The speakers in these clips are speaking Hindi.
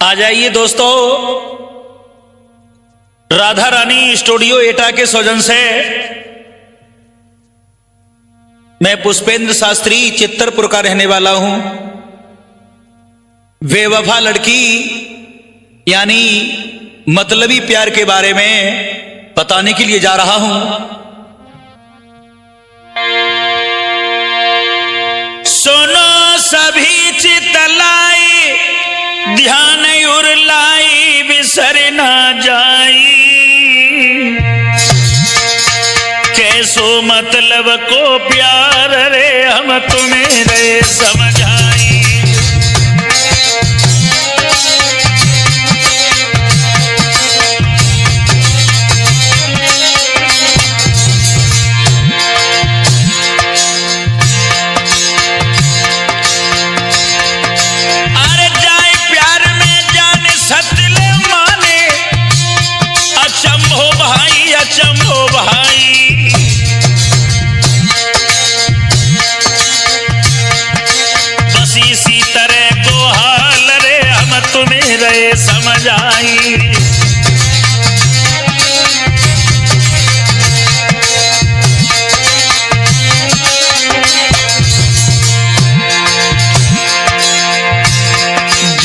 आ जाइए दोस्तों, राधा रानी स्टूडियो एटा के सौजन से मैं पुष्पेंद्र शास्त्री चित्तरपुर का रहने वाला हूं। बेवफा लड़की यानी मतलबी प्यार के बारे में बताने के लिए जा रहा हूं। सुनो सभी चितलाई, ध्यान उरलाई बिसर ना जाई, कैसो मतलब को प्यार रे हम तुम्हें रे समझाई। चंभो भाई बस इसी तरह को हाल रे हम तुम्हें रे समझ आई।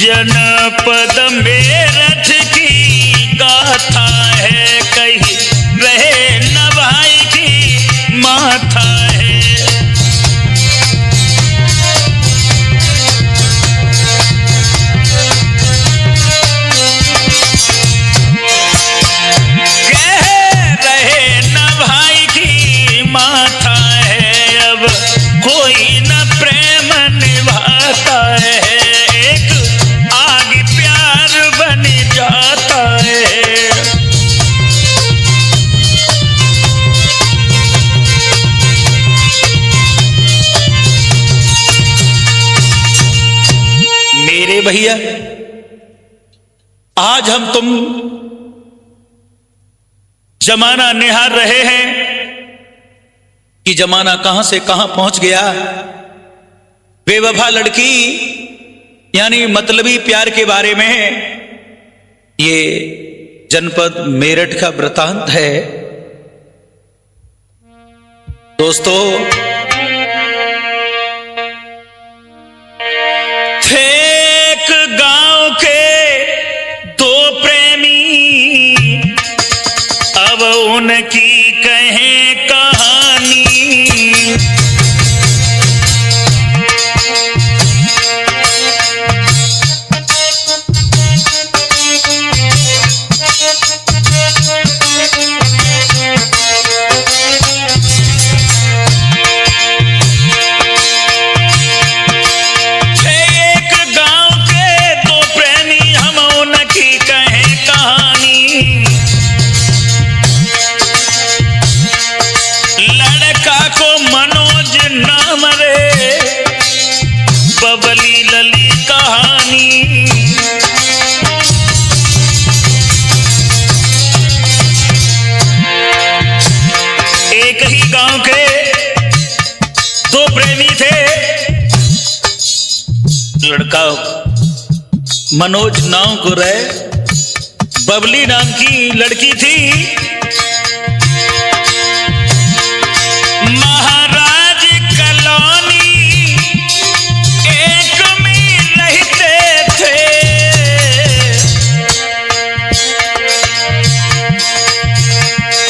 जनपद मेरठ की गाथा है, कही रहे न भाई की माथा है। कह रहे न भाई की माथा है, अब कोई न प्रेम निभाता है, एक आग प्यार बन जाता है। मेरे भैया, आज हम तुम जमाना निहार रहे हैं कि जमाना कहां से कहां पहुंच गया। बेवफा लड़की यानी मतलबी प्यार के बारे में ये जनपद मेरठ का वृतांत है। दोस्तों, गांव के दो प्रेमी अब उनकी कहें कहानी। बबली लली कहानी एक ही गांव के दो प्रेमी थे। लड़का मनोज नाम को रहे, बबली नाम की लड़की थी। महाराज कॉलोनी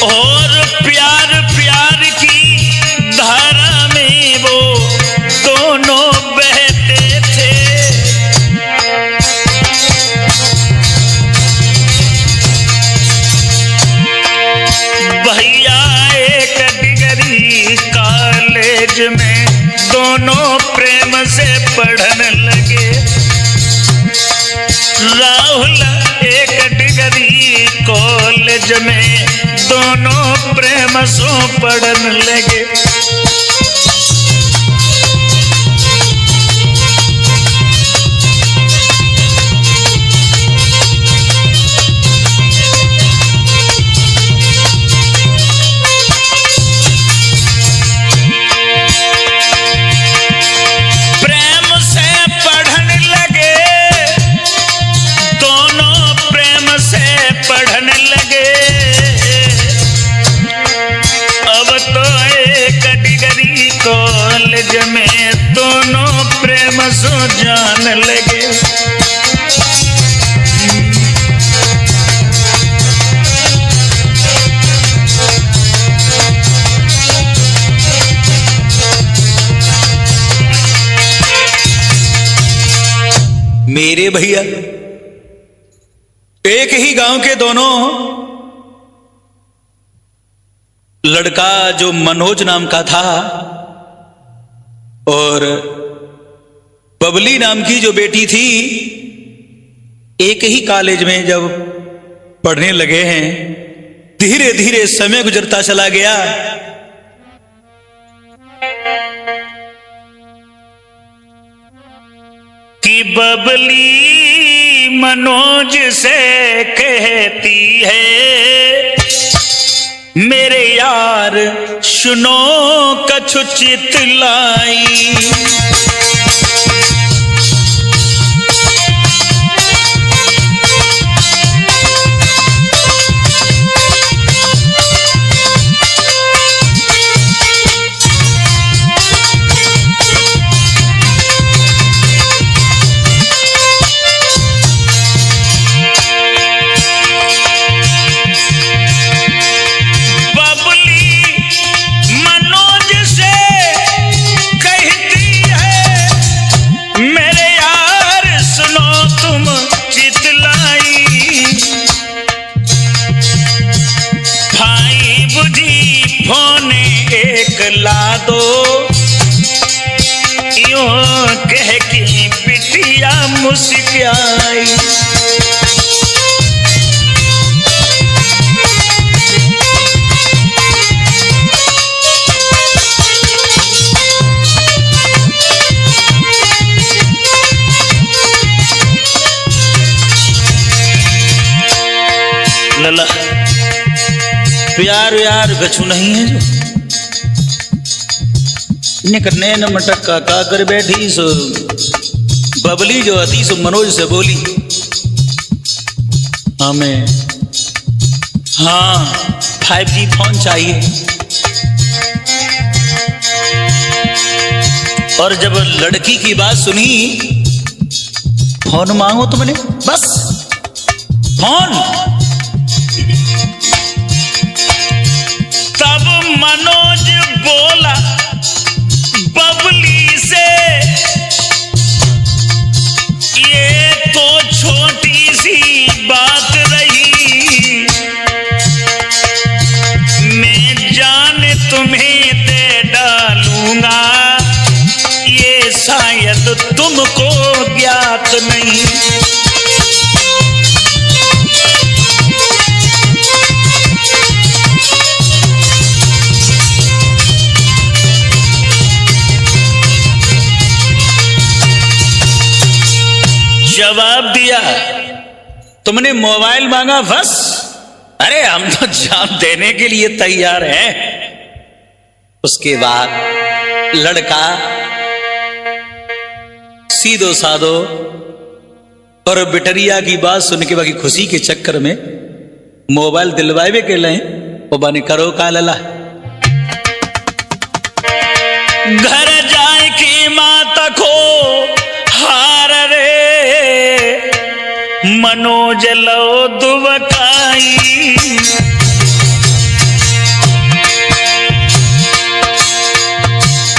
और प्यार प्यार की धारा में वो दोनों बहते थे। भैया एक डिग्री कॉलेज में दोनों प्रेम से पढ़ने लगे। राहुल एक डिग्री कॉलेज में दोनों प्रेम सो पढ़ने लगे। प्रेम से पढ़ने लगे कॉलेज में दोनों प्रेम सो जान लगे। मेरे भैया एक ही गांव के दोनों, लड़का जो मनोज नाम का था और बबली नाम की जो बेटी थी, एक ही कॉलेज में जब पढ़ने लगे हैं। धीरे धीरे समय गुजरता चला गया। कि बबली मनोज से कहती है, मेरे यार सुनो कछु चितलाई। ला दो यूं कह के बिटिया मुस्काई। लला प्यार यार गछु नहीं है जो निकने न मटक का कर बैठी। सो बबली जो अति सो मनोज से बोली, हमें हाँ 5G फोन चाहिए। और जब लड़की की बात सुनी, फोन मांगो तुमने, बस फोन। तब मनोज बोला बबली से, ये तो छोटी सी बात रही, मैं जान तुम्हें दे डालूंगा, ये शायद तुमको ज्ञात नहीं। जवाब दिया, तुमने मोबाइल मांगा बस। अरे हम तो जान देने के लिए तैयार हैं। उसके बाद लड़का सीधो साधो और बिटरिया की बात सुन के बाकी खुशी के चक्कर में मोबाइल दिलवाए के लिए वो बने करो का लला। घर जाए की माता को हार रे मनोज लो दुबकाई।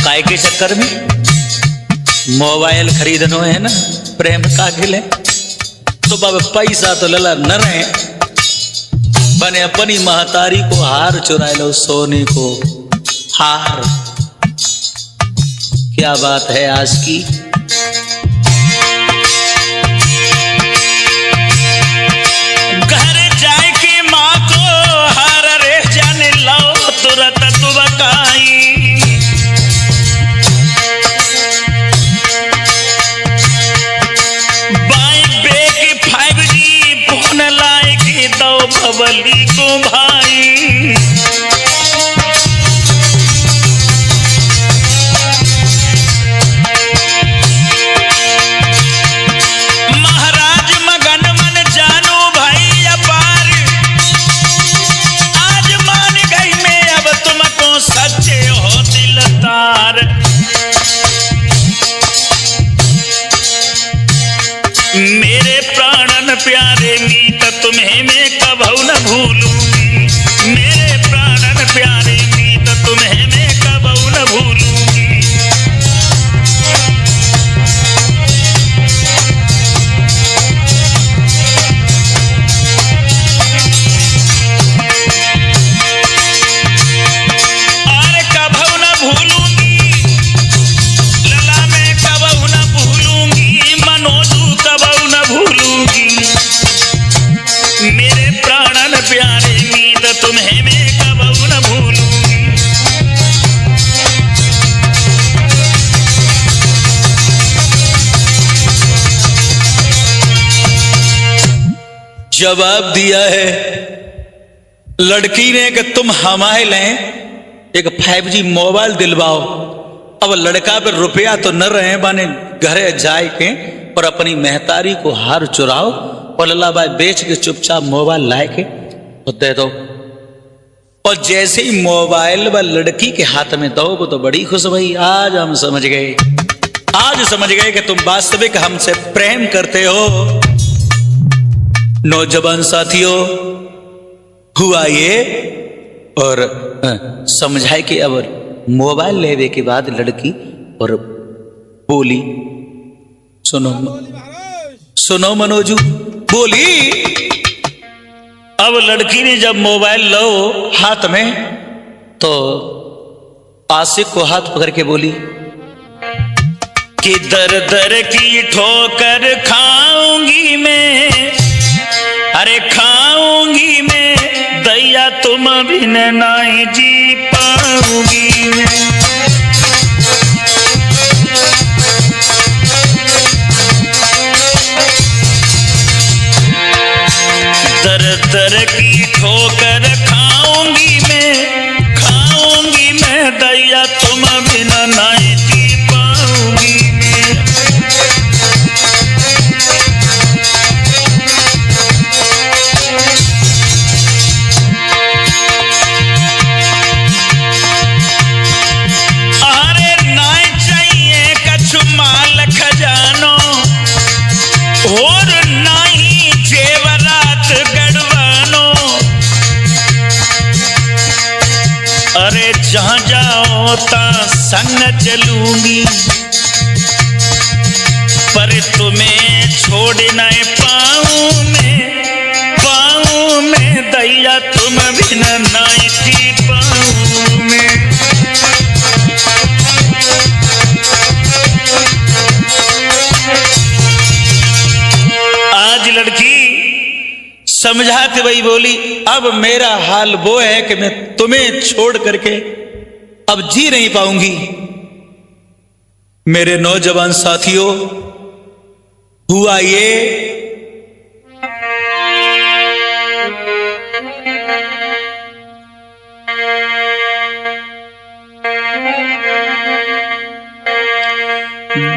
काय के चक्कर में मोबाइल खरीदनो है ना, प्रेम का खिले तो बाबा पैसा तो लला न रहे, बने अपनी महतारी को हार चुरा लो, सोने को हार। क्या बात है आज की। घर जाए के माँ को हार रे जाने लो तुरंत दुबकाई। बाई बेक 5G फोन लाए के दो बबली को भाई। मेरे प्राणन प्यारे मीत तुम्हें मैं कबहु न भूलूंगी, मेरे प्राणन प्यारे मीत तुम्हें मैं कबहु न भूलूंगी। अरे कबहु न भूलूंगी लला मैं कबहु न भूलूंगी, मनोजू कबहु न भूलूंगी, मेरे प्राणन प्यारे मीत तुम्हें मैं कबहु न भूलूंगी। जवाब दिया है लड़की ने कि तुम हमारे लें एक 5G मोबाइल दिलवाओ। अब लड़का पे रुपया तो न रहे बाने घरे जाए के और अपनी महतारी को हार चुराओ और लल्लाबाई बेच के चुपचाप मोबाइल लाए के और दे दो। और जैसे ही मोबाइल व लड़की के हाथ में दो वो तो बड़ी खुश भई, आज हम समझ गए, आज समझ गए कि तुम वास्तविक हमसे प्रेम करते हो। नौजवान साथियों, हुआ ये और समझाए कि अब मोबाइल लेने के बाद लड़की और बोली, सुनो सुनो मनोजू, बोली। अब लड़की ने जब मोबाइल लो हाथ में तो आशिक को हाथ पकड़ के बोली कि दर दर की ठोकर खाऊंगी मैं, अरे खाऊंगी मैं दैया तुम बिन नहीं जी पाऊंगी मैं। दर दर की ठोकर खाऊंगी मैं दैया तुम बिन नहीं जी पाऊंगी मैं। और नहीं जेवरात गड़वानो, अरे जहां जाओ ता संग चलूंगी, पर तुम्हें छोड़ न पाऊं मैं दैया तुम बिन नहीं जी पाऊं मैं। आज लड़की समझाते वही बोली, अब मेरा हाल वो है कि मैं तुम्हें छोड़ करके अब जी नहीं पाऊंगी। मेरे नौजवान साथियों, हुआ ये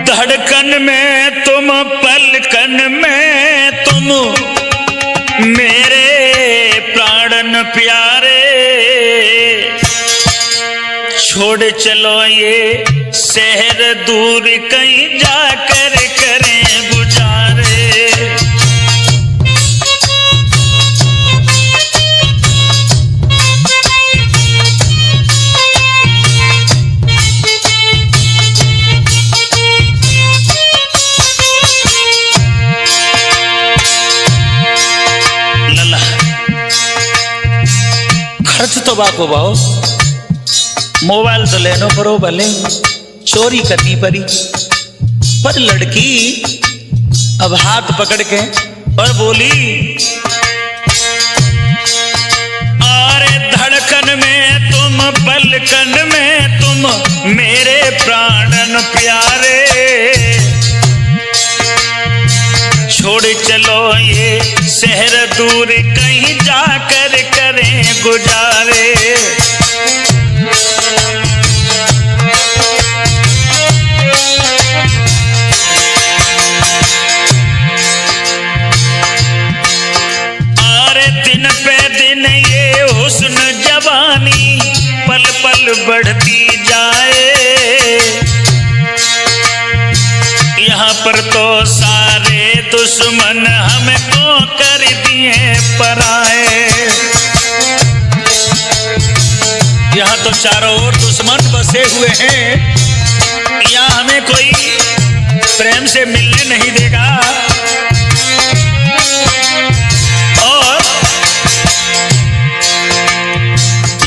धड़कन में तुम, पलकन में तुम, मेरे प्राणन प्यारे, छोड़ चलो ये शहर दूर कहीं जाकर करें गुजारे। खर्च तो बाको बाओ, मोबाइल तो लेनो पड़ो, भले चोरी करनी पड़ी, पर लड़की अब हाथ पकड़ के और बोली, अरे धड़कन में तुम, पलकन में तुम, मेरे प्राणन प्यारे, छोड़ चलो ये शहर दूर कहीं जाकर करें गुजारे। अरे दिन पे दिन ये हुस्न जवानी पल पल बढ़ती जाए, यहाँ पर तो सारे दुश्मन हमको कर दिए पराए। यहाँ तो चारों ओर दुश्मन बसे हुए हैं, यहाँ हमें कोई प्रेम से मिलने नहीं देगा। और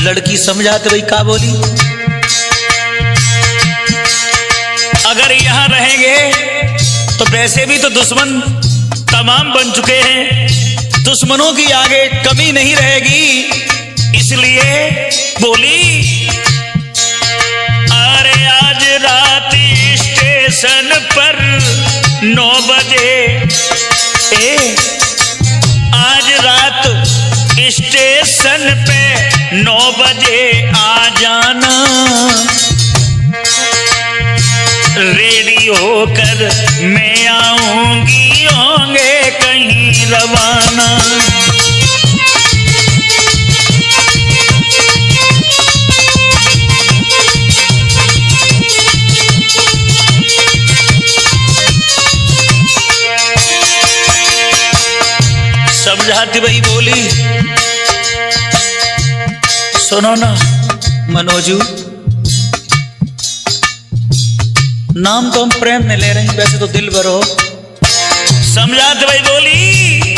लड़की समझाते भाई का बोली, अगर यहाँ रहेंगे तो वैसे भी तो दुश्मन तमाम बन चुके हैं, दुश्मनों की आगे कमी नहीं रहेगी। इसलिए बोली, अरे आज रात स्टेशन पर 9 बजे, आज रात स्टेशन पे 9 बजे आ जाना, रेडी होकर मैं आऊंगी, होंगे कहीं रवाना। समझाती भाई बोली, सुनो ना मनोजू, नाम तो हम प्रेम में ले रहे हैं, वैसे तो दिल भर हो। समझाते भाई बोली,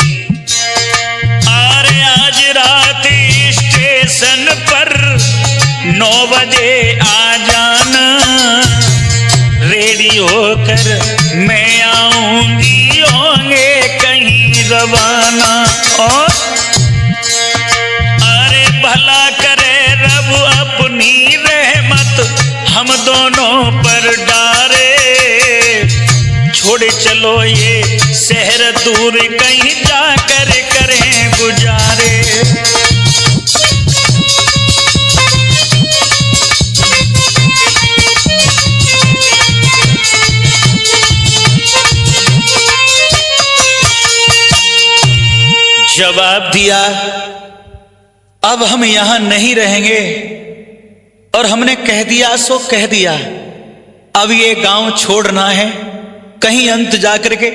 अरे आज रात स्टेशन पर 9 बजे आ जाना, रेडी होकर मैं आऊंगी, होंगे कहीं रवाना। और अरे भला करे रब अपनी रहमत हम दोनों पर डारे, छोड़ चलो ये शहर दूर, कहीं जाकर करें गुजारे। जवाब दिया, अब हम यहां नहीं रहेंगे, और हमने कह दिया सो कह दिया, अब ये गांव छोड़ना है कहीं अंत जाकर के।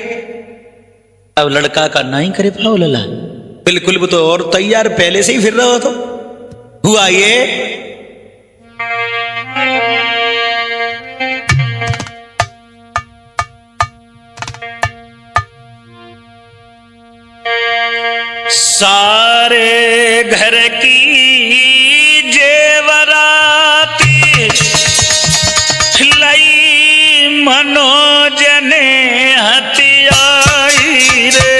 अब लड़का का नहीं करे पाओ लला, बिल्कुल वो तो और तैयार पहले से ही फिर रहा हो। तो हुआ ये, सारे घर की जेवरात लई मनोज ने हथियाई रे,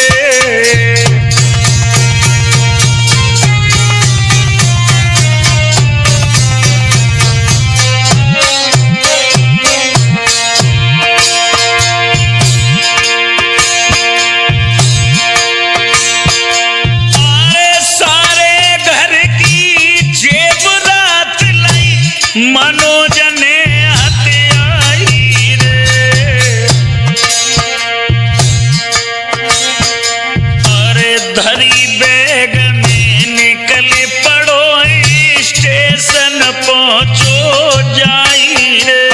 मनोज ने हथियाई रे। अरे धरी बैग में निकल पड़ो, स्टेशन पहुंचो जाई रे।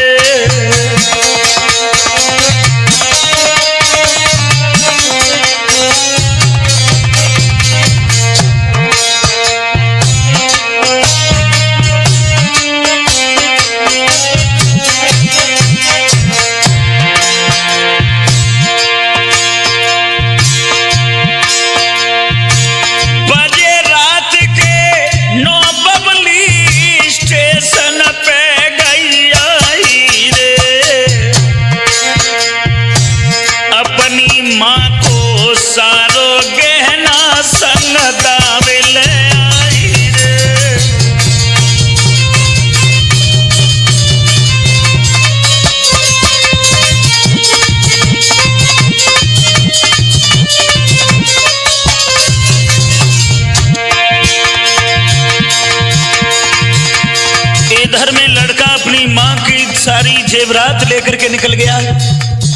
सारी जेवरात लेकर के निकल गया,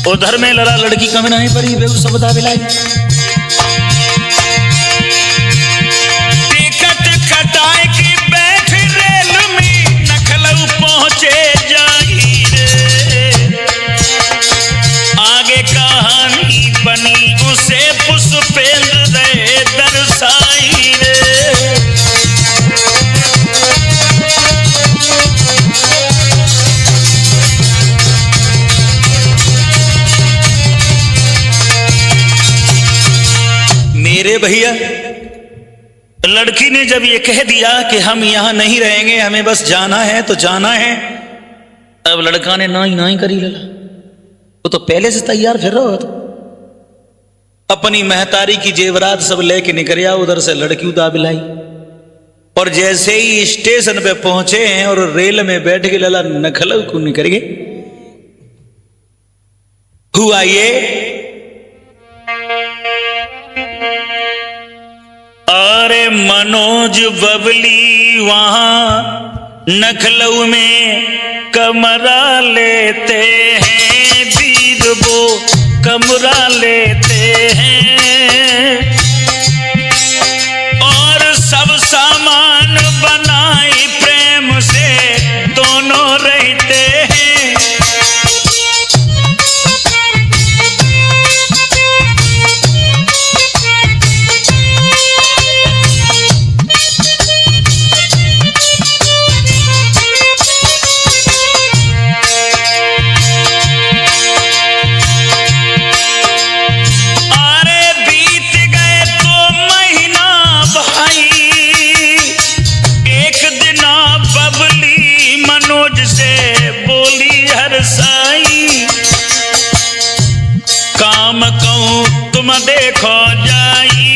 उधर में लड़ा लड़की कम नहीं पड़ी, वे सब बता बिलाई। टिकट कटाए की बैठ रेल में नखलऊ पहुंचे जाई रे, आगे कहानी बनी मेरे भैया, लड़की ने जब ये कह दिया कि हम यहां नहीं रहेंगे, हमें बस जाना है तो जाना है, अब लड़का ने ना ही करी लला। वो तो पहले से तैयार फिर रहा था, अपनी महतारी की जेवरात सब लेके निकल गया, उधर से लड़की उदा बिलाई। और जैसे ही स्टेशन पे पहुंचे हैं और रेल में बैठ के लला नखल को निकल गए। हुआ ये, अरे मनोज बबली वहां नखलऊ में कमरा लेते हैं, वीर वो कमरा लेते हैं, और सब सामान बनाई प्रेम से दोनों रहते हैं। काम कहूं तुम देखो जाई,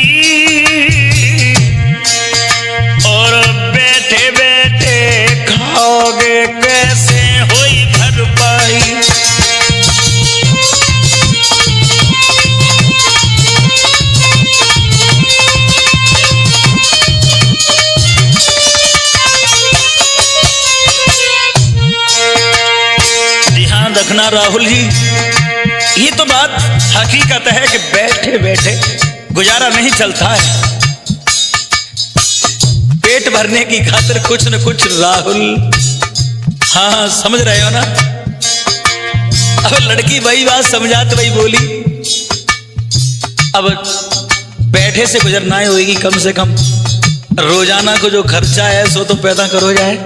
और बैठे बैठे खाओगे कैसे होई भरपाई। ध्यान रखना राहुल जी, ये तो बात हकीकत है कि बैठे बैठे गुजारा नहीं चलता है, पेट भरने की खातिर कुछ न कुछ राहुल, हाँ समझ रहे हो ना। अब लड़की वही बात समझाते वही बोली, अब बैठे से गुजरना ही होगी, कम से कम रोजाना को जो खर्चा है सो तो पैदा करो जाए।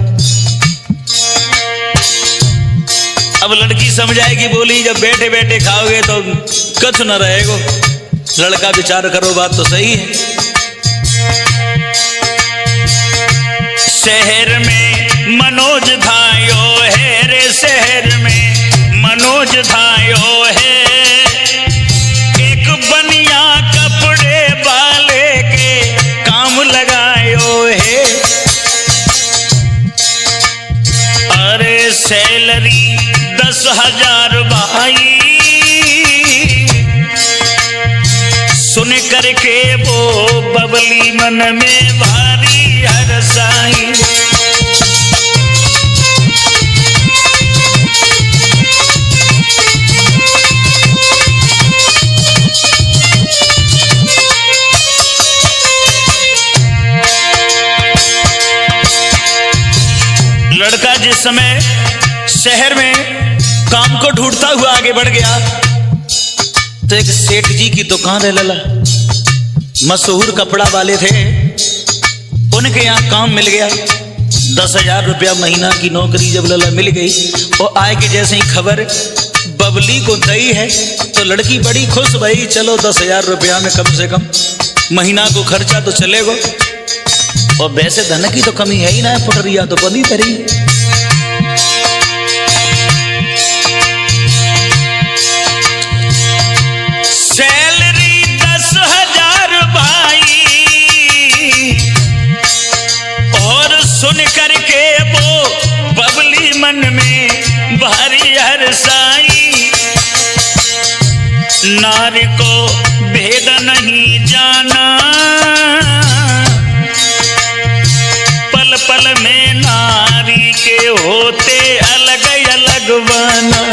अब लड़की समझाएगी, बोली जब बैठे बैठे खाओगे तो कुछ न रहेगो। लड़का विचार करो, बात तो सही है। शहर में मनोज धायो है रे, शहर में मनोज धायो है, एक बनिया कपड़े वाले के काम लगायो है। अरे सैलरी 10,000 भाई, सुन करके वो बबली मन में भारी हरसाई। लड़का जिस समय शहर में काम को ढूंढता हुआ आगे बढ़ गया तो एक सेठ जी की दुकान है लला, मशहूर कपड़ा वाले थे, उनके यहाँ काम मिल गया। 10,000 रुपया महीना की नौकरी जब लला मिल गई और आए कि जैसे ही खबर बबली को दी है तो लड़की बड़ी खुश, भाई चलो 10,000 रुपया में कम से कम महीना को खर्चा तो चलेगा। और वैसे धन की तो कमी है ही ना, पुटरिया तो बनी तरी। सैलरी 10,000 भाई, और सुन करके वो बबली मन में भारी हरसाई। नारी को भेद नहीं जाना, पल पल में नारी के होते अलग अलग बना।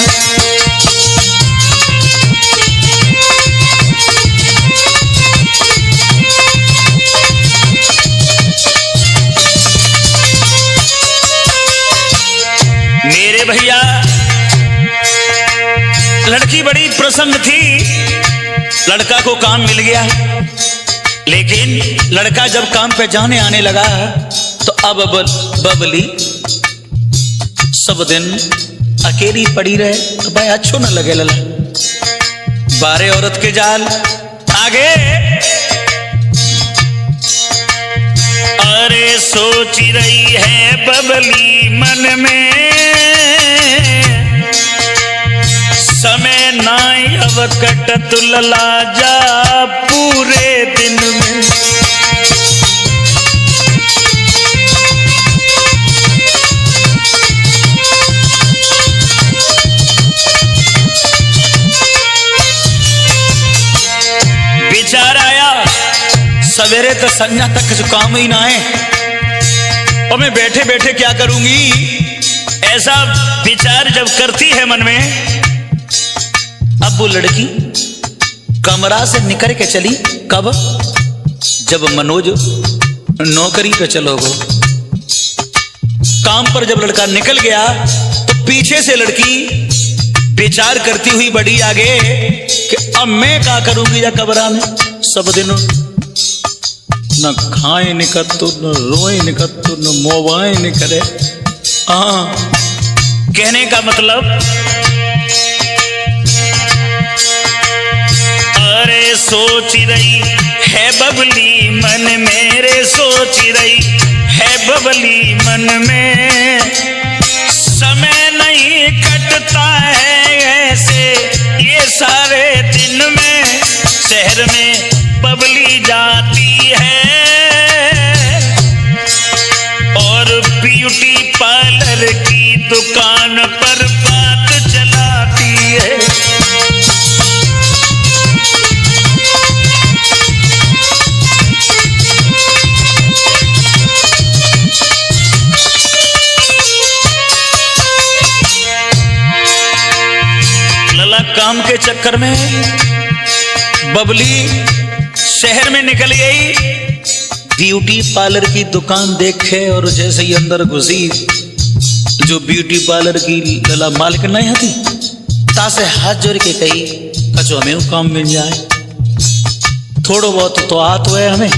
मेरे भैया, लड़की बड़ी प्रसन्न थी, लड़का को काम मिल गया। लेकिन लड़का जब काम पे जाने आने लगा तो अब बबली सब दिन अकेली पड़ी रहे तो भाई अच्छो न लगे लला। 12 औरत के जाल आगे सोच रही है बबली मन में, समय नाई अब कटत लला जा पूरे दिन में। विचार आया सवेरे तो संध्या तक जो काम ही ना है, और मैं बैठे बैठे क्या करूंगी, ऐसा विचार जब करती है मन में, अब वो लड़की कमरा से निकल के चली। कब? जब मनोज नौकरी पे चलो गो, काम पर जब लड़का निकल गया तो पीछे से लड़की विचार करती हुई बढ़ी आगे कि अब मैं क्या करूंगी या कमरा में सब दिनों, न खाए निकत्तु न रोए निकत्तु न मोबाए निकले। कहने का मतलब, अरे सोच रही है बबली मन मेरे, सोच रही है बबली मन में, समय नहीं कटता है ऐसे ये सारे दिन में। शहर में बबली जाती है और ब्यूटी पार्लर की दुकान पर बात चलाती है। लला काम के चक्कर में बबली शहर में निकल गई, ब्यूटी पार्लर की दुकान देखे और जैसे ही अंदर घुसी, जो ब्यूटी पार्लर की लला मालिक नहीं आती, तासे हाथ जोड़ के कही कचो हमें काम मिल जाए, थोड़ा बहुत तो आता है हमें,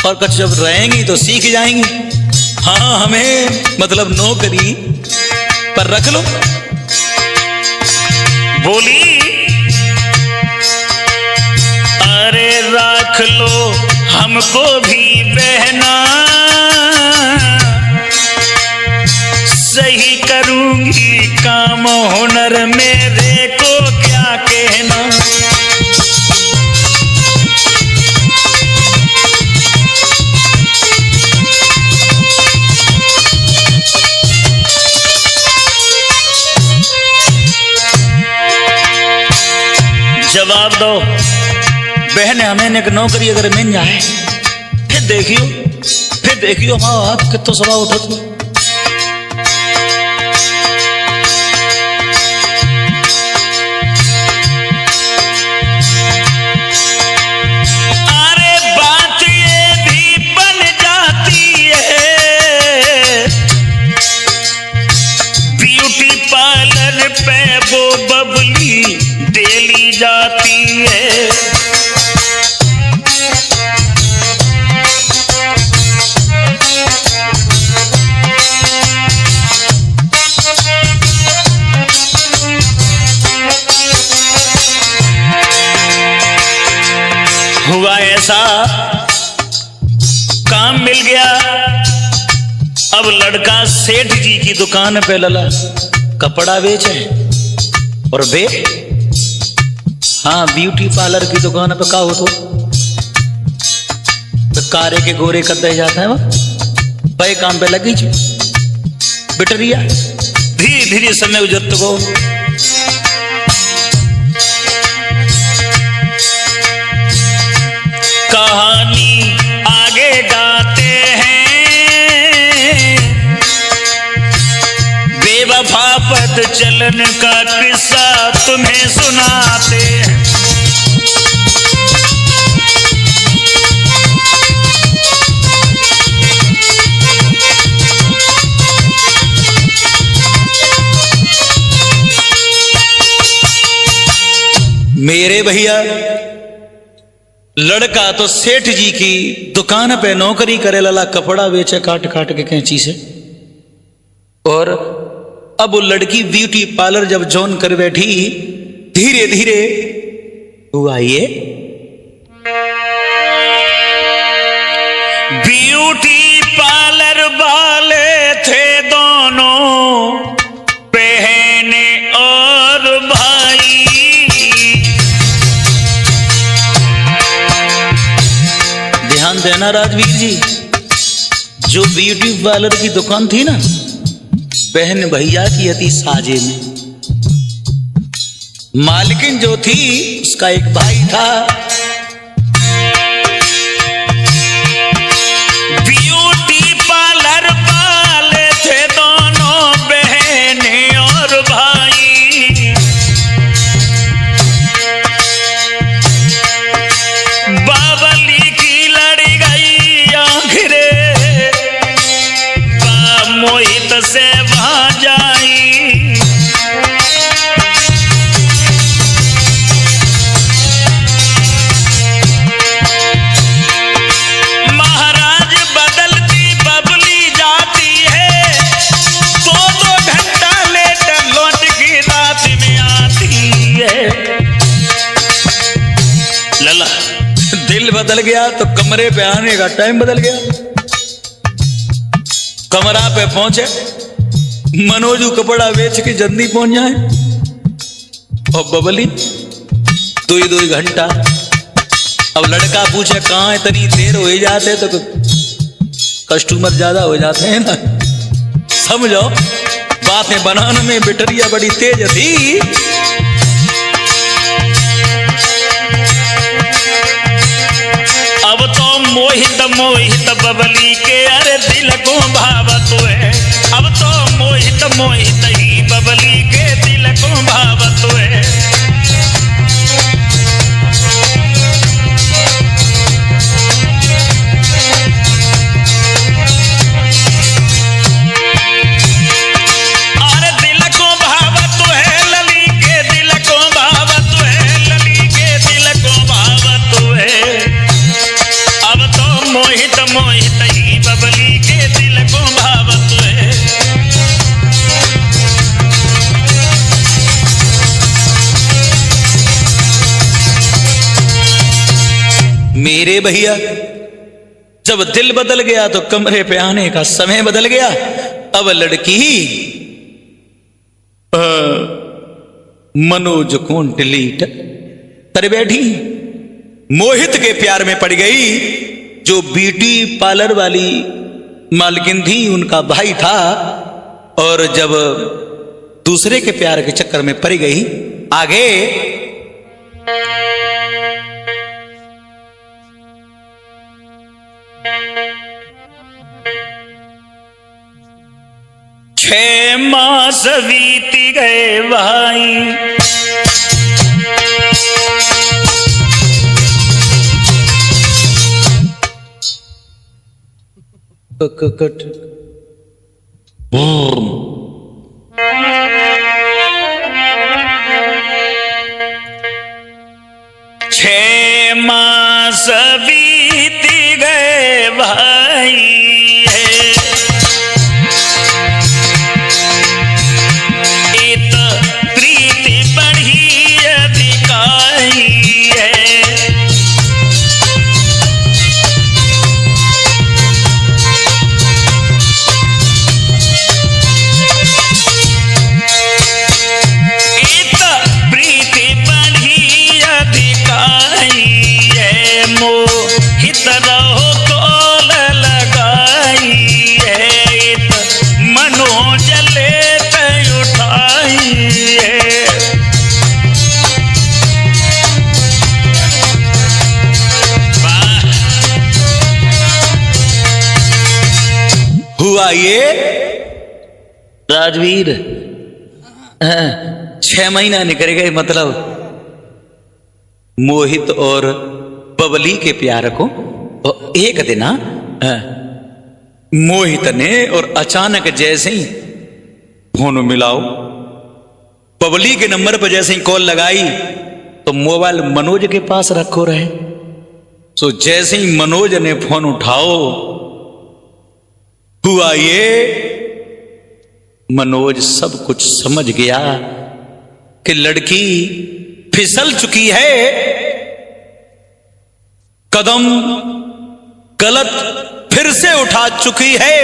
और कच जब रहेंगी तो सीख जाएंगी। हाँ हमें मतलब नौकरी पर रख लो। बोली अरे रख लो हमको भी बहना, सही करूंगी काम हुनर मेरे को क्या कहना। जवाब दो बहन, हमें एक नौकरी अगर मिल जाए फिर देखियो हमारा हाथ कितो सवा उठत। अरे बात ये भी बन जाती है, ब्यूटी पार्लर पे वो बबली डेली जाती है। हुआ ऐसा, काम मिल गया। अब लड़का सेठ जी की दुकान पे लला कपड़ा बेचे, और बे हाँ ब्यूटी पार्लर की दुकान पे का हो तो कारे के गोरे कर दे जाता है, वह भाई काम पे लगी जी बिटरिया। धीरे धीरे समय गुजरत को कहानी आगे गाते हैं, बेवफा पद चलन का किस्सा तुम्हें सुनाते हैं। मेरे भैया लड़का तो सेठ जी की दुकान पे नौकरी करे, लला कपड़ा बेचे काट काट के कैंची से, और अब वो लड़की ब्यूटी पार्लर जब जॉइन कर बैठी, धीरे धीरे हुआ ये ब्यूटी पार्लर ध्यान देना राजवीर जी, जो ब्यूटी पार्लर की दुकान थी ना, बहन भैया की अति साजे में। मालकिन जो थी उसका एक भाई था। ब्यूटी पार्लर वाले थे दोनों बहनें और भाई। बावली की लड़ गई आखिरे, मोहित से वहां जाई। दिल बदल गया तो कमरे पे आने का टाइम बदल गया। कमरा पे पहुंचे, मनोजू कपड़ा बेच के जल्दी पहुंच जाए, और बबली 2 घंटा। अब लड़का पूछे कहाँ इतनी देर हो जाते, तो कस्टमर ज्यादा हो जाते हैं ना, समझो बातें बनाने में बिटरिया बड़ी तेज थी। अब तो मोहित मोहित बबली के अरे दिल को भावत है। अब तो मोहित मोहित ही बबली के दिल को भावत है। अरे दिल को भावत है लली के, दिल को भावत है लली के, दिल को भावत है। अब तो मोहित मोहित ही बबली के दिल को भावत है। मेरे भैया, जब दिल बदल गया तो कमरे पे आने का समय बदल गया। अब लड़की मनोज को डिलीट कर बैठी, मोहित के प्यार में पड़ गई। जो ब्यूटी पार्लर वाली मालकिन थी उनका भाई था, और जब दूसरे के प्यार के चक्कर में पड़ गई आगे। छह मास बीत गए भाई, कट 6 मास बीत गए भाई, प्रीति बढ़ी अधिकाई है। प्रीति बढ़ी अधिकाई है, मोहित रहो कोल लगाई है। मनोज लेत उठाई है। हुआ ये राजवीर, 6 महीना निकल गए, मतलब मोहित और बबली के प्यार को। तो एक दिन मोहित ने और अचानक जैसे ही फोन मिलाओ, बबली के नंबर पर जैसे ही कॉल लगाई तो मोबाइल मनोज के पास रखो रहे। तो जैसे ही मनोज ने फोन उठाओ, हुआ ये मनोज सब कुछ समझ गया कि लड़की फिसल चुकी है, कदम गलत फिर से उठा चुकी है।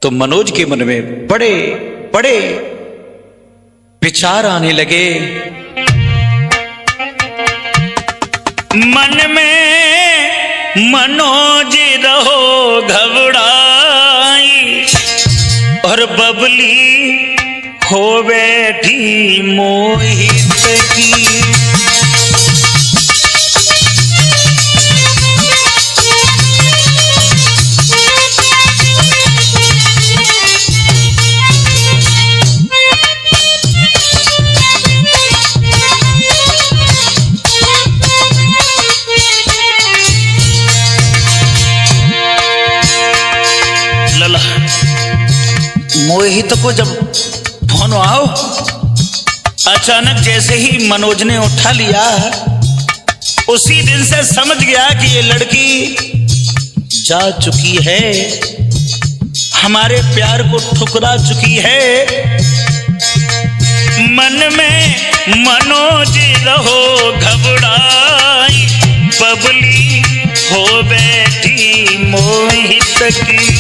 तो मनोज के मन में बड़े बड़े विचार आने लगे। मन में मनोज रहो घबराई और बबली हो बैठी मोहित की। मोहित को जब फोन आओ, अचानक जैसे ही मनोज ने उठा लिया, उसी दिन से समझ गया कि ये लड़की जा चुकी है, हमारे प्यार को ठुकरा चुकी है। मन में मनोज रहो घबराई, बबली हो बैठी मोहित की।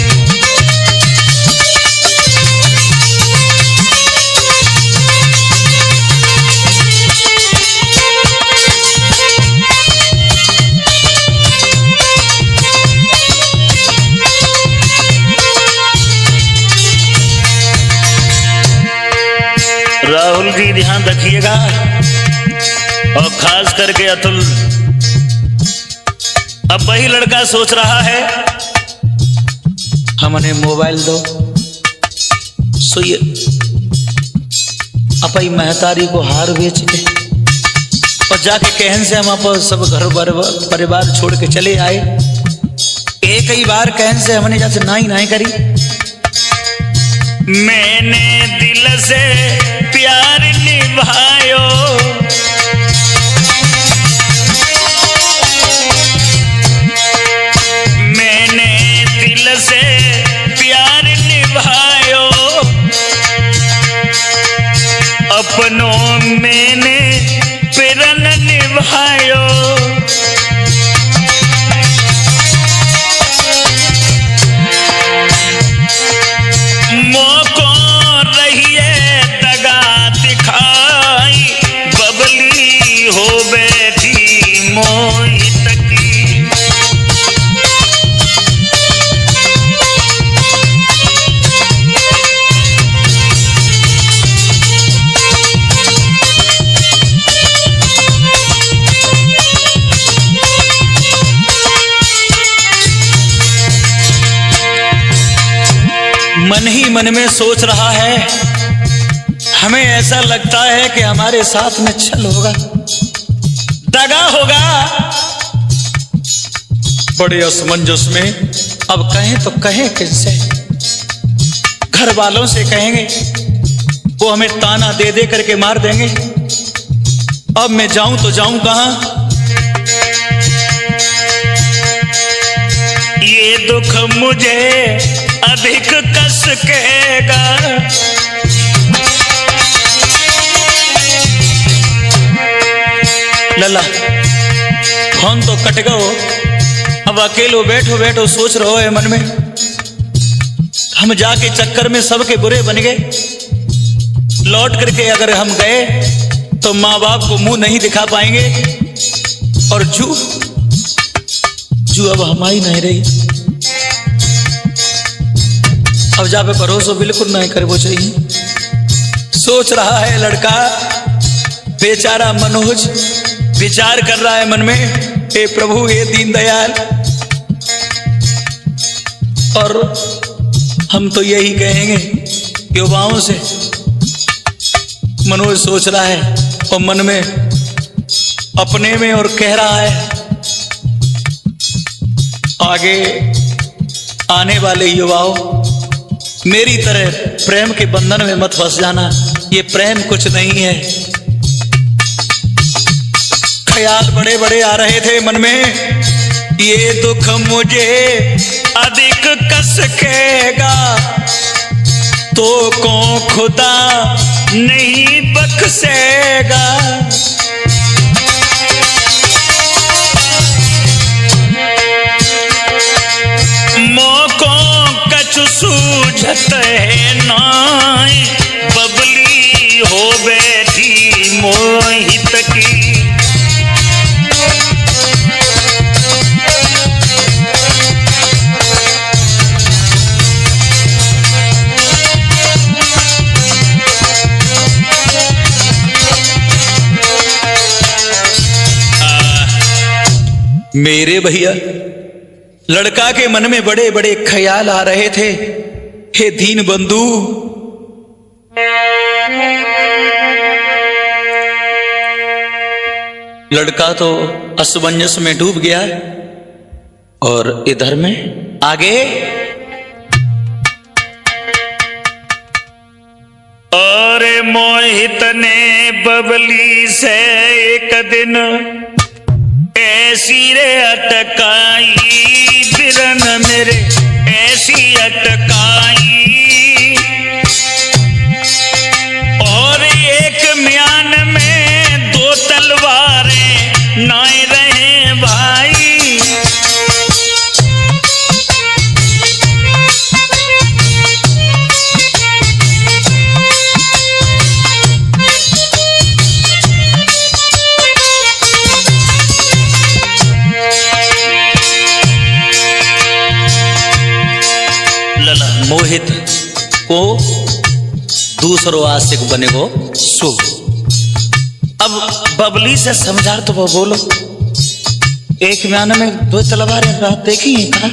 राहुल जी ध्यान रखिएगा, और खास करके अतुल। अब वही लड़का सोच रहा है हमने मोबाइल दो सोइए, अपई महतारी को हार बेच के और जाके कहन से हम आप सब घर परिवार छोड़ के चले आए। एक ही बार कहन से हमने जैसे ना ही करी। मैंने दिल से प्यार निभायो, मैंने दिल से प्यार निभायो, अपनों मैंने प्रण निभायो। मन ही मन में सोच रहा है, हमें ऐसा लगता है कि हमारे साथ में छल होगा, दगा होगा। बड़े असमंजस में अब कहें तो कहें किससे? घर वालों से कहेंगे, वो हमें ताना दे दे करके मार देंगे। अब मैं जाऊं तो जाऊं कहां? ये दुख मुझे अधिक कस कहेगा, लला फोन तो कट गो। अब अकेलो बैठो बैठो सोच रहो है मन में, हम जाके चक्कर में सबके बुरे बन गए। लौट करके अगर हम गए तो माँ बाप को मुंह नहीं दिखा पाएंगे, और जू अब हमारी नहीं रही। अब जा पे भरोसा बिल्कुल नहीं कर वो चाहिए। सोच रहा है लड़का बेचारा मनोज, विचार कर रहा है मन में, हे प्रभु हे दीनदयाल। और हम तो यही कहेंगे युवाओं से, मनोज सोच रहा है और मन में अपने में और कह रहा है, आगे आने वाले युवाओं मेरी तरह प्रेम के बंधन में मत फंस जाना, ये प्रेम कुछ नहीं है। ख्याल बड़े बड़े आ रहे थे मन में, ये दुख मुझे अधिक कस कहेगा, तो को खुदा नहीं बख्शेगा। मोकों कछु सूझत है नाय, बबली हो बैठी मोहित की। मेरे भैया लड़का के मन में बड़े बड़े ख्याल आ रहे थे। हे दीन बंधु, लड़का तो असमंजस में डूब गया और इधर में आगे और मोहित ने बबली से एक दिन ऐसी रे अटकाई, बिरन मेरे ऐसी अटकाई, और एक म्यान में दो तलवारें नाए रहे भाई। मोहित को दूसरो आशिक बने को सो। अब बबली से समझा तो वो बोलो, एक म्यान में दो तलवारें रात देखी है क्या?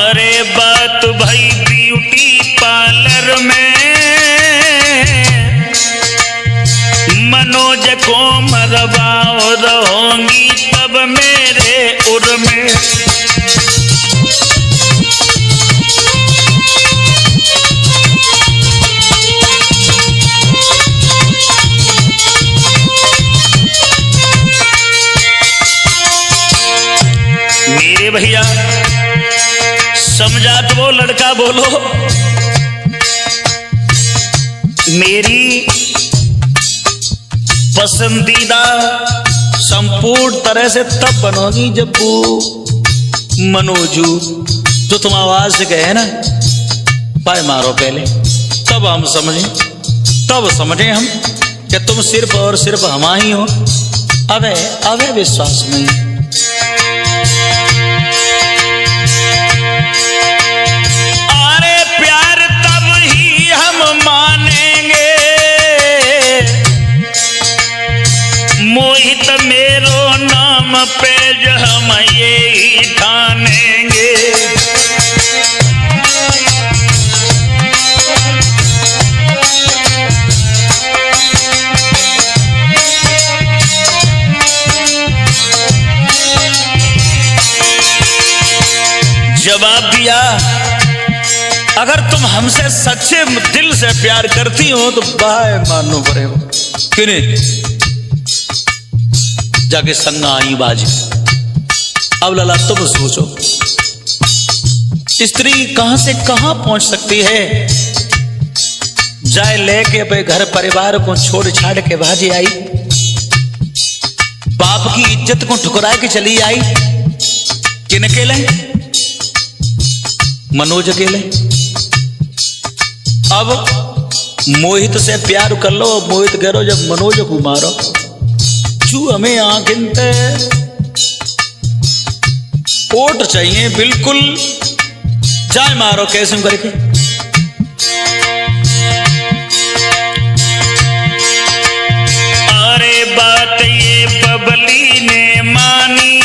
अरे बात भाई ब्यूटी पार्लर में मनोज को मरवाओ रहोगी तब मेरे उर में। मेरे भैया समझा तो वो लड़का बोलो, मेरी पसंदीदा संपूर्ण तरह से तब बनोगी जब वो मनोजू जो तुम आवाज से कहे ना पाए मारो पहले, तब हम समझे हम कि तुम सिर्फ और सिर्फ हमा ही हो। अबे विश्वास नहीं। अरे प्यार तब ही हम मानेंगे, मोहित मेरो नाम पे जो हम ये ही ठानेंगे। जवाब दिया, अगर तुम हमसे सच्चे दिल से प्यार करती हो तो बाय मानो पड़ेगा। क्यों नहीं जाके संगा आई बाजी। अब लला तुम सोचो, स्त्री कहां से कहां पहुंच सकती है। जाए लेके अपने घर परिवार को छोड़ छाड़ के भाजी आई, बाप की इज्जत को ठुकरा के चली आई। किन अकेले? मनोज अकेले। अब मोहित से प्यार कर लो, मोहित कह रो जब मनोज को मारो चू हमें आंखिनते कोट चाहिए बिल्कुल, जाए मारो कैसे करके। अरे बात ये बबली ने मानी,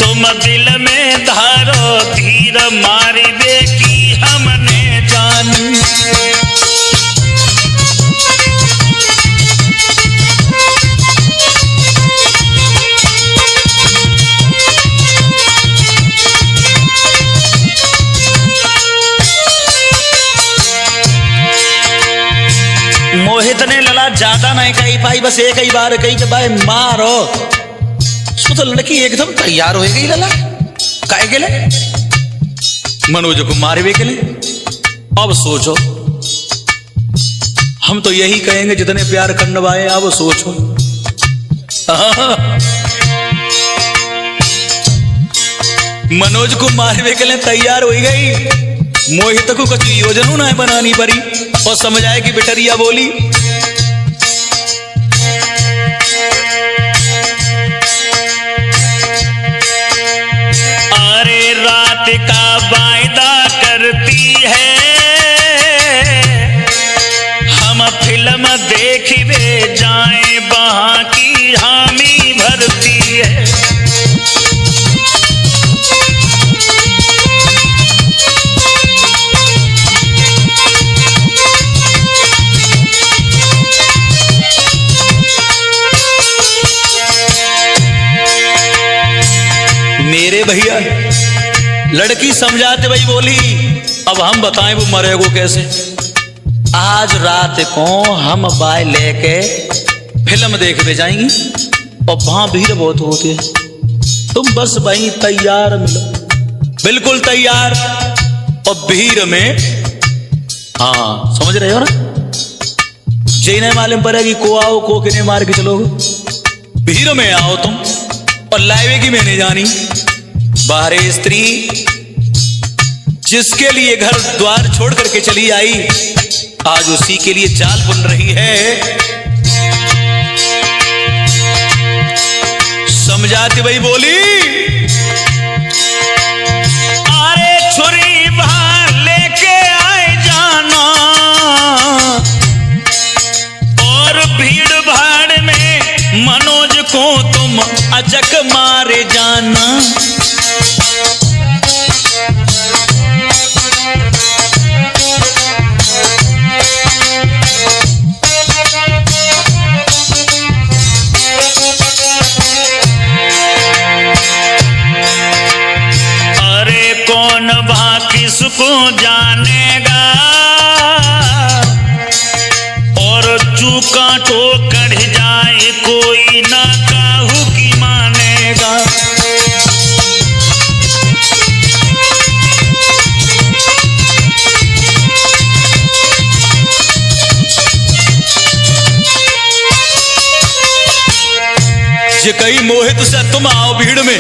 तुम दिल में धारो धीर मारी बेकी हमने जानी। मोहित ने लला ज्यादा नहीं कही पाई, बस एक ही बार कही कि भाई मारो। तो लड़की एकदम तैयार हो गई लला काहे के लिए मनोज को मारे के लिए। अब सोचो, हम तो यही कहेंगे जितने प्यार करने वाले। अब सोचो मनोज को मारने के लिए तैयार हो गई। मोहित को कुछ योजना ना बनानी पड़ी और समझाए कि बेटरिया बोली, अरे रात का वायदा करती है फिल्म देखिए जाए वहां की हामी भरती है। मेरे भैया लड़की समझाते भाई बोली, अब हम बताएं वो मरेगो कैसे। आज रात को हम बाय लेके फिल्म देखने जाएंगी और वहां भीड़ बहुत होती है, तुम बस भाई तैयार मिलो, बिल्कुल तैयार। और भीड़ में, हाँ समझ रहे हो ना, जे नहीं मालूम पड़ेगी को आओ को किने मार के चलोगे। भीड़ में आओ तुम, और लाइवे की मैंने जानी बाहर स्त्री जिसके लिए घर द्वार छोड़ करके चली आई, आज उसी के लिए जाल बुन रही है। समझाती भाई बोली, अरे छुरी बाहर लेके आए जाना और भीड़ भाड़ में मनोज को तुम अचक मारे जाना। अरे कौन भा किसको जानेगा और चूका तो कढ़ जाए कोई ना काहू की मानेगा। जे कई मोहित से तुम आओ भीड़ में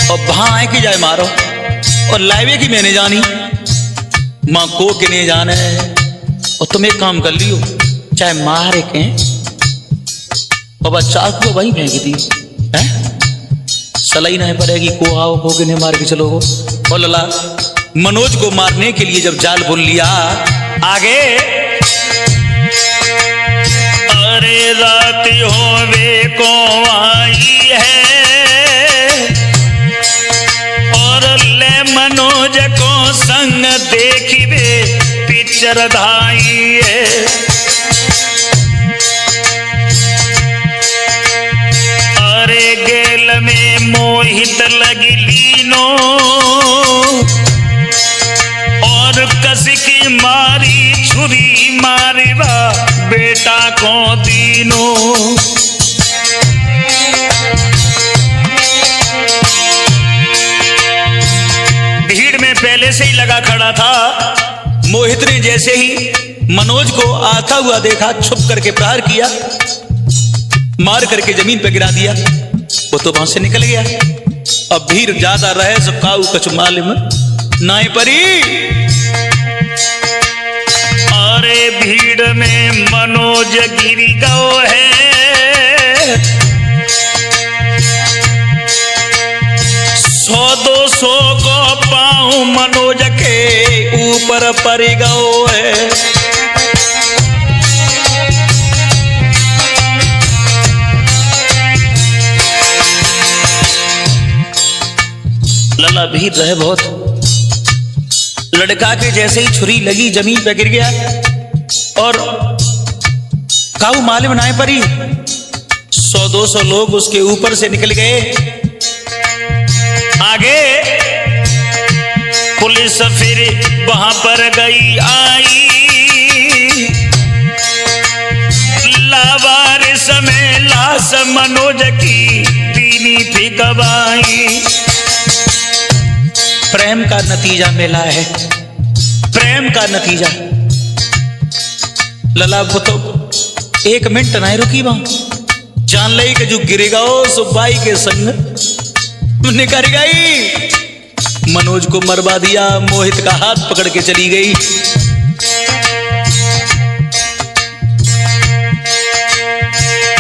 और वहां आए की जाए मारो, और लाइवे की मैंने जानी माँ को के नहीं जाने। और तुम एक काम कर लियो, चाहे मारे के बाबा चाकू को वहीं फेंक दी है, सलाई नहीं पड़ेगी को आओ को के नहीं मार के चलोगो। और लला मनोज को मारने के लिए जब जाल बुन लिया आगे, अरे रात होवे को आई है और ले मनोज को संग देखिए पिक्चर धाई है। अरे गेल में मोहित लगी लीनो और कसी की मारी छुरी मारिबा बेटा को दीनो। भीड़ में पहले से ही लगा खड़ा था। मोहित ने जैसे ही मनोज को आता हुआ देखा, छुप करके प्रहार किया, मार करके जमीन पर गिरा दिया, वो तो वहां से निकल गया। अब भीड़ ज्यादा रहे सब काऊ कछु मालूम नाई परी। अरे भीड़ में मनोज गिर गयो है, 100-200 को पाँव मनोज के ऊपर पड़ गयो है। लला भीड़ रहे बहुत। लड़का के जैसे ही छुरी लगी जमीन पे गिर गया और काऊ मालूम नाई परी, 100-200 लोग उसके ऊपर से निकल गए। आगे पुलिस फिर वहां पर गई आई, लावारिस में लाश मनोज की दीनी थी गवाई। प्रेम का नतीजा मिला है, प्रेम का नतीजा। लला वो तो 1 मिनट नहीं रुकी वहां, जान लई के जो गिरेगा ओ सुबाई के संग निकल गई। मनोज को मरवा दिया, मोहित का हाथ पकड़ के चली गई।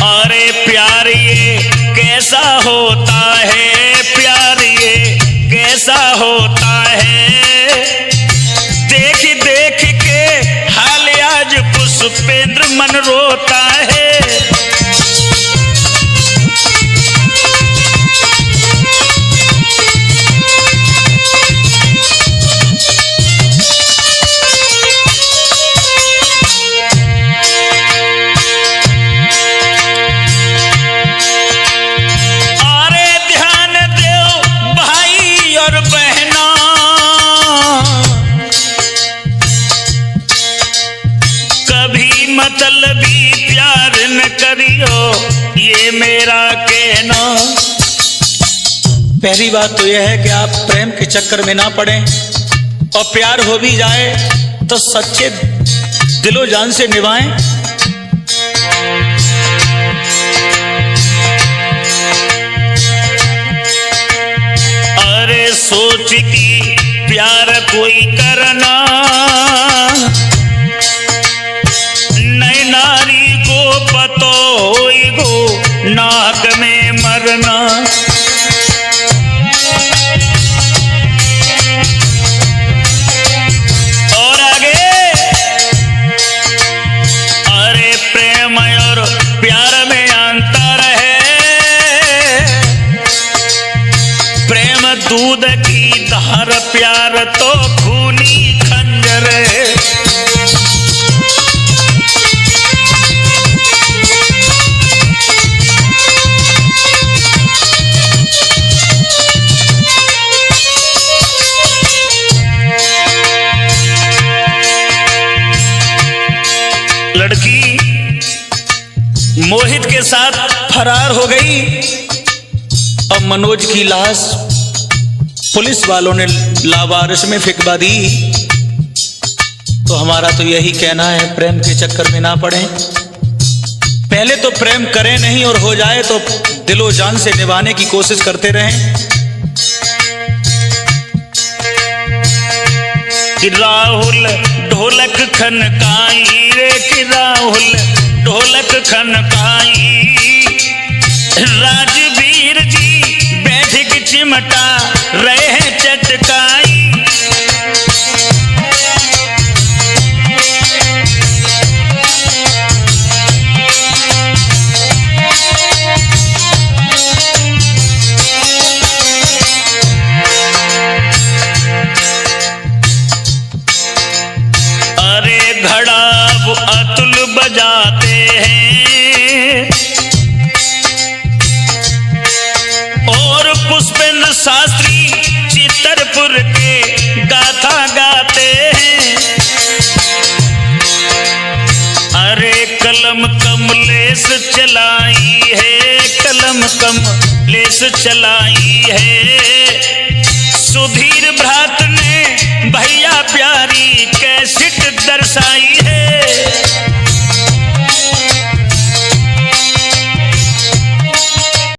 अरे प्यार ये कैसा होता है, प्यार ये कैसा होता है, देख देख के हाले पुष्पेंद्र मन रोता है। मतलबी प्यार न करियो ये मेरा कहना। पहली बात तो यह है कि आप प्रेम के चक्कर में ना पड़ें, और प्यार हो भी जाए तो सच्चे दिलो जान से निभाएं। अरे सोच की प्यार कोई करना, नारी को पतो होई गो नाक में मरना। और आगे, अरे प्रेम और प्यार में अंतर है। प्रेम दूध की धार, प्यार तो खूनी खंजर है। लड़की मोहित के साथ फरार हो गई और मनोज की लाश पुलिस वालों ने लावारिस में फेंकवा दी। तो हमारा तो यही कहना है, प्रेम के चक्कर में ना पड़ें। पहले तो प्रेम करें नहीं, और हो जाए तो दिलो जान से निभाने की कोशिश करते रहें। कि राहुल ढोलक खनकाई रे, कि राहुल ढोलक खनकाई। राजवीर जी बैठ के चिमटा रहे चटकाई। अतुल बजाते हैं और पुष्पेंद्र शास्त्री चितरपुर के गाथा गाते हैं। अरे कलम कमलेश चलाई है, कलम कमलेश चलाई है। सुधीर भ्रात ने भैया प्यारी कैसेट दर्शाई है।